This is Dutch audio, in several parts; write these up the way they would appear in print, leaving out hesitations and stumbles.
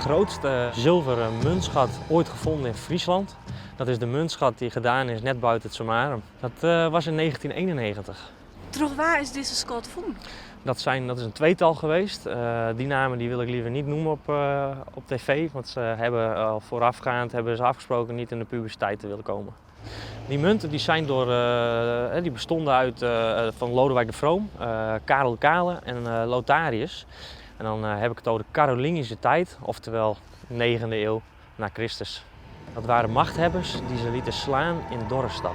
grootste zilveren muntschat ooit gevonden in Friesland. Dat is de muntschat die gedaan is net buiten het Summarum. Dat was in 1991. Toch waar is deze schat gevonden? Dat is een tweetal geweest. Die namen die wil ik liever niet noemen op tv, want ze hebben al voorafgaand afgesproken niet in de publiciteit te willen komen. Die munten die zijn die bestonden uit van Lodewijk de Vroom, Karel de Kale en Lotharius. En dan heb ik het over de Carolingische tijd, oftewel 9e eeuw na Christus. Dat waren machthebbers die ze lieten slaan in Dorestad.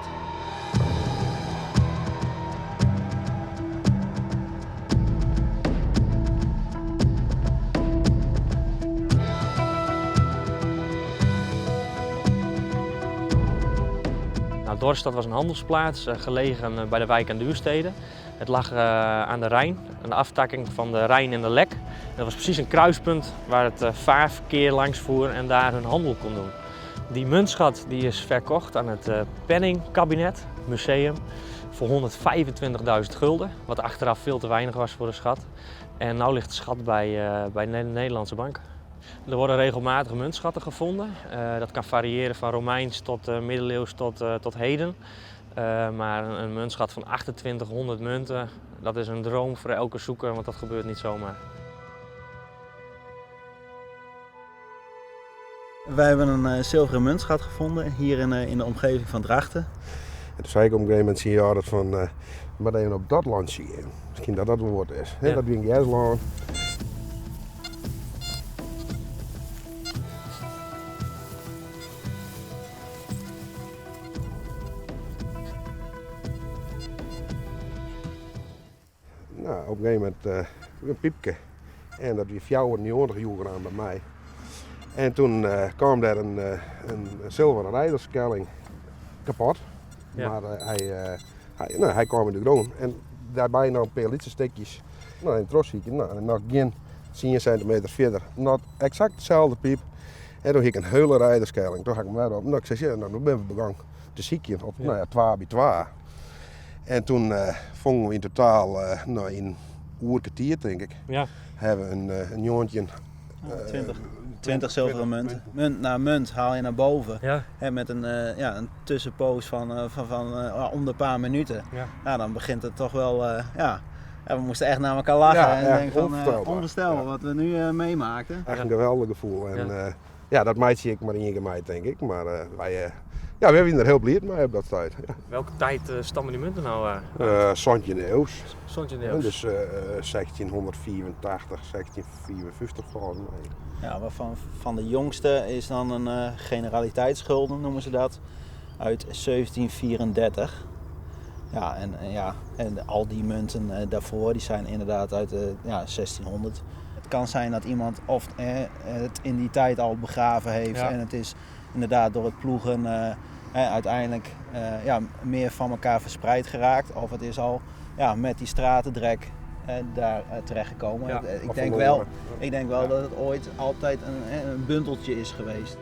Dorestad was een handelsplaats, gelegen bij de wijk aan Duurstede. Het lag aan de Rijn, aan de aftakking van de Rijn en de Lek. Dat was precies een kruispunt waar het vaarverkeer langs voer en daar hun handel kon doen. Die muntschat die is verkocht aan het Penningkabinet Museum voor 125.000 gulden, wat achteraf veel te weinig was voor de schat. En nu ligt de schat bij de Nederlandse Bank. Er worden regelmatig muntschatten gevonden. Dat kan variëren van Romeins tot middeleeuws tot heden. Maar een muntschat van 2800 munten, dat is een droom voor elke zoeker, want dat gebeurt niet zomaar. Wij hebben een zilveren muntschat gevonden hier in de omgeving van Drachten. En toen zei ik op een gegeven moment zie je dat van, maar even op dat land zien. Misschien dat dat het woord is. Ja. Dat ging Jesland. Nou, op een gegeven moment een piepje. En dat was 94 jaar aan bij mij. En toen kwam daar een zilveren rijderskelling kapot. Ja. Maar hij kwam in de grond. En daarbij nog een paar lietstekjes. Nou, in het trosje, nog geen 10 centimeter verder. Nog exact dezelfde piep. En toen had ik een hele rijderskelling. Toen had ik hem weer op. Nou, ik zei, ja, nou, nu ben ik begonnen te zieken op 2 bij 2. En toen vonden we in totaal in een kwartier, denk ik, hebben een jongetje. 20 zilveren munten. Munt na munt haal je naar boven. Ja. En met een tussenpoos van om de paar minuten. Ja. Nou, dan begint het toch wel. We moesten echt naar elkaar lachen. En denken van onvoorstelbaar wat we nu meemaakten. Echt een geweldig gevoel. En, dat meidje ik maar in je meid, denk ik. Maar wij hebben er heel blij mee op dat tijd. Ja. Welke tijd stammen die munten nou? Sontje eeuws. Dus 1684, 1654 volgens mij. Ja, van de jongste is dan een generaliteitsgulden, noemen ze dat, uit 1734. Ja, en al die munten daarvoor die zijn inderdaad uit 1600. Het kan zijn dat iemand het in die tijd al begraven heeft en het is inderdaad door het ploegen uiteindelijk meer van elkaar verspreid geraakt. Of het is al met die stratendrek daar terechtgekomen. Ja, ik denk wel dat het ooit altijd een bundeltje is geweest.